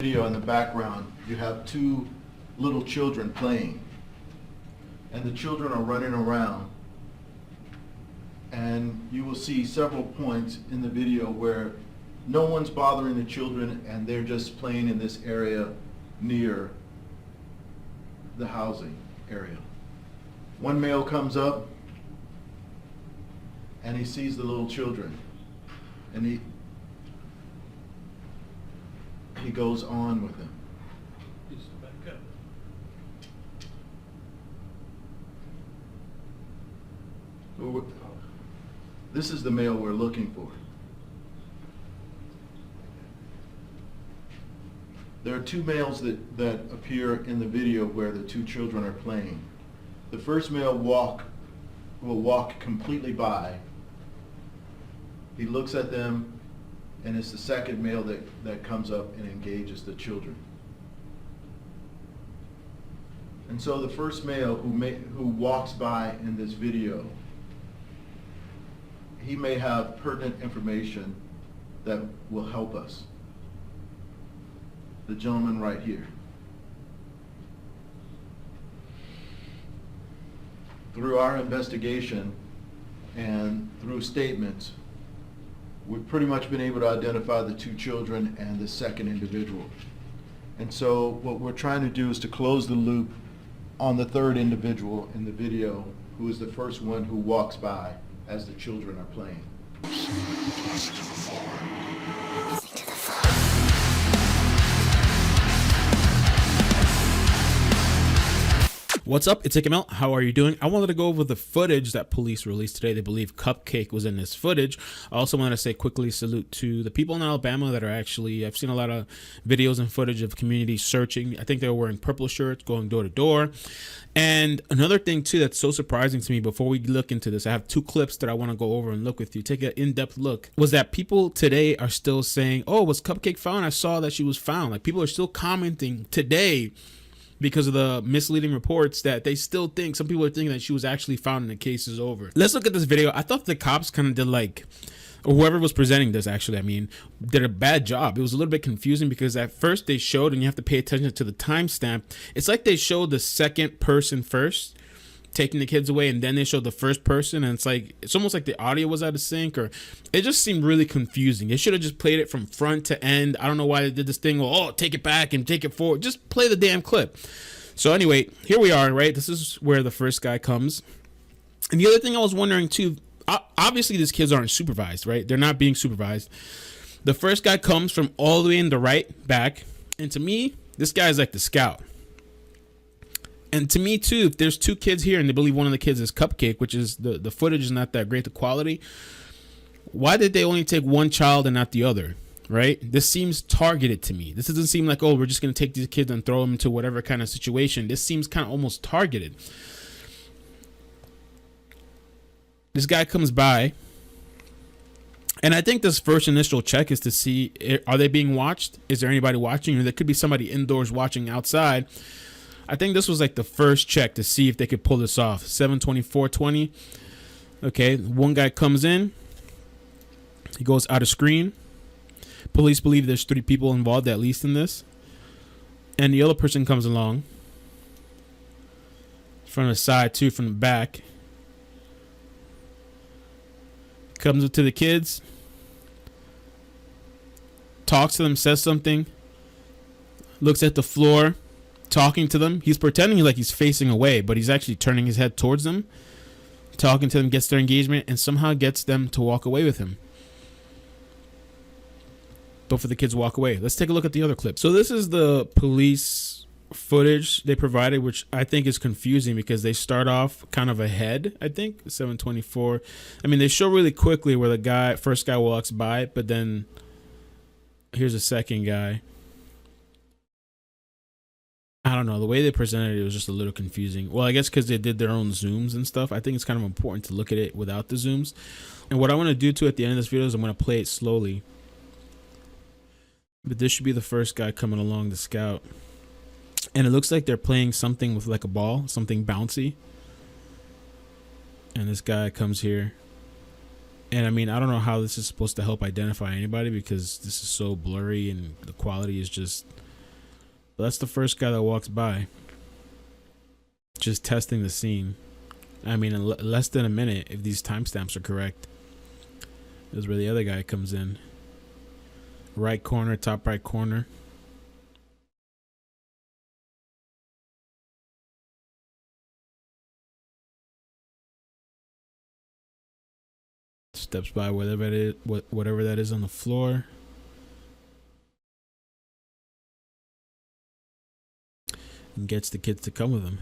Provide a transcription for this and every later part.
video in the background, you have two little children playing. And the children are running around. And you will see several points in the video where no one's bothering the children and they're just playing in this area near the housing area. One male comes up and he sees the little children and he goes on with them. This is the male we're looking for. There are two males that appear in the video where the two children are playing. The first male will walk completely by. He looks at them, and it's the second male that comes up and engages the children. And so the first male who walks by in this video, he may have pertinent information that will help us. The gentleman right here. Through our investigation and through statements, we've pretty much been able to identify the two children and the second individual. And so what we're trying to do is to close the loop on the third individual in the video, who is the first one who walks by as the children are playing. What's up? It's iCkEdMeL. How are you doing? I wanted to go over the footage that police released today. They believe Cupcake was in this footage. I also want to say quickly salute to the people in Alabama that are actually, I've seen a lot of videos and footage of communities searching. I think they were wearing purple shirts, going door to door. And another thing too that's so surprising to me, before we look into this, I have two clips that I want to go over and look with you, take an in-depth look, was that people today are still saying, oh, was Cupcake found? I saw that she was found. Like, people are still commenting today because of the misleading reports that they still think, some people are thinking that she was actually found and the case is over. Let's look at this video. I thought the cops kind of did like, or whoever was presenting this actually, I mean, did a bad job. It was a little bit confusing because at first they showed, and you have to pay attention to the timestamp, it's like they showed the second person first, taking the kids away, and then they showed the first person, and it's almost like the audio was out of sync, or it just seemed really confusing. They should have just played it from front to end. I don't know why they did this thing, oh, take it back and take it forward. Just play the damn clip. So anyway, here we are, right? This is where the first guy comes. And the other thing I was wondering too, obviously these kids aren't supervised, right? They're not being supervised. The first guy comes from all the way in the right back, and to me, this guy is like the scout. And to me too, if there's two kids here and they believe one of the kids is Cupcake, which is the footage is not that great, the quality, why did they only take one child and not the other, right? This seems targeted to me. This doesn't seem like, oh, we're just going to take these kids and throw them into whatever kind of situation. This seems kind of almost targeted. This guy comes by, and I think this first initial check is to see, are they being watched? Is there anybody watching? Or there could be somebody indoors watching outside. I think this was like the first check to see if they could pull this off. 7/24/20. Okay, one guy comes in. He goes out of screen. Police believe there's 3 people involved at least in this. And the other person comes along. From the side too, from the back. Comes up to the kids. Talks to them, says something. Looks at the floor. Talking to them. He's pretending like he's facing away, but he's actually turning his head towards them. Talking to them, gets their engagement, and somehow gets them to walk away with him. Both of the kids walk away. Let's take a look at the other clip. So this is the police footage they provided, which I think is confusing because they start off kind of ahead, I think. 7/24. I mean, they show really quickly where the first guy walks by, but then here's a second guy. I don't know, the way they presented it was just a little confusing. Well, I guess because they did their own zooms and stuff. I think it's kind of important to look at it without the zooms. And what I want to do too at the end of this video is I'm going to play it slowly. But this should be the first guy coming along, the scout. And it looks like they're playing something with like a ball, something bouncy. And this guy comes here. And I mean, I don't know how this is supposed to help identify anybody because this is so blurry and the quality is just That's the first guy that walks by. Just testing the scene. I mean, in less than a minute, if these timestamps are correct. This is where the other guy comes in. Right corner, top right corner. Steps by whatever that is on the floor. And gets the kids to come with him.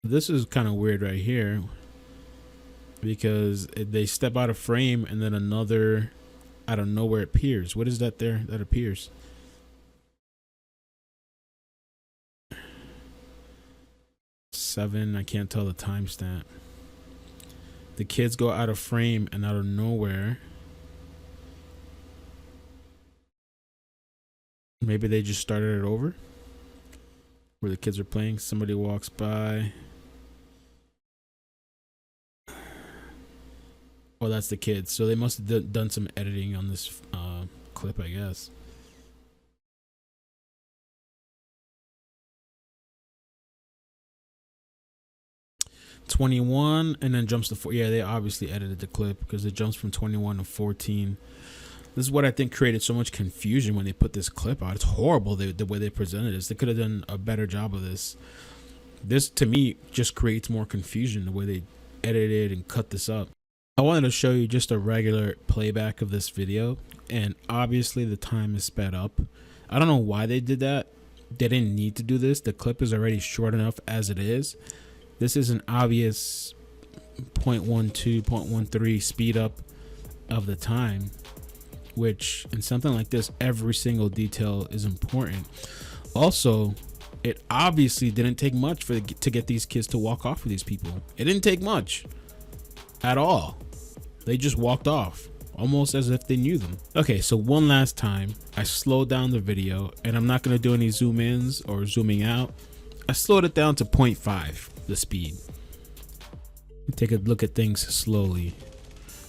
This is kind of weird right here, because they step out of frame and then another out of nowhere appears. What is that there that appears? I can't tell the timestamp. The kids go out of frame and out of nowhere. Maybe they just started it over where the kids are playing. Somebody walks by. Oh, that's the kids. So they must have done some editing on this clip, I guess. $21 and then jumps to 4. Yeah, they obviously edited the clip because it jumps from 21 to 14. This is what I think created so much confusion when they put this clip out. It's horrible the way they presented this. They could have done a better job of this. This, to me, just creates more confusion the way they edited and cut this up. I wanted to show you just a regular playback of this video, and obviously the time is sped up. I don't know why they did that. They didn't need to do this. The clip is already short enough as it is. This is an obvious 0.12, 0.13 speed up of the time, which in something like this, every single detail is important. Also, it obviously didn't take much to get these kids to walk off with these people. It didn't take much at all. They just walked off, almost as if they knew them. Okay, so one last time, I slowed down the video, and I'm not gonna do any zoom ins or zooming out. I slowed it down to 0.5, the speed. Take a look at things slowly.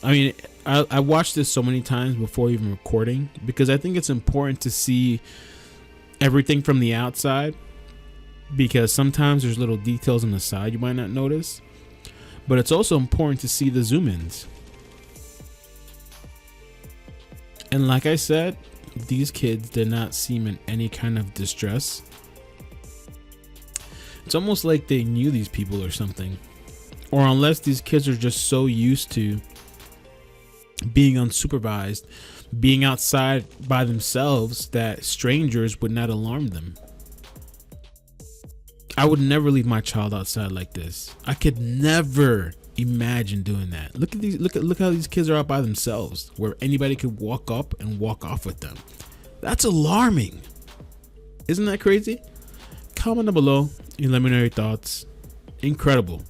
I mean, I watched this so many times before even recording because I think it's important to see everything from the outside, because sometimes there's little details on the side you might not notice, but it's also important to see the zoom ins. And like I said, these kids did not seem in any kind of distress. It's almost like they knew these people or something. Or unless these kids are just so used to being unsupervised, being outside by themselves, that strangers would not alarm them. I would never leave my child outside like this. I could never imagine doing that. Look at these. Look how these kids are out by themselves, where anybody could walk up and walk off with them. That's alarming. Isn't that crazy? Comment down below and let me know your thoughts. Incredible.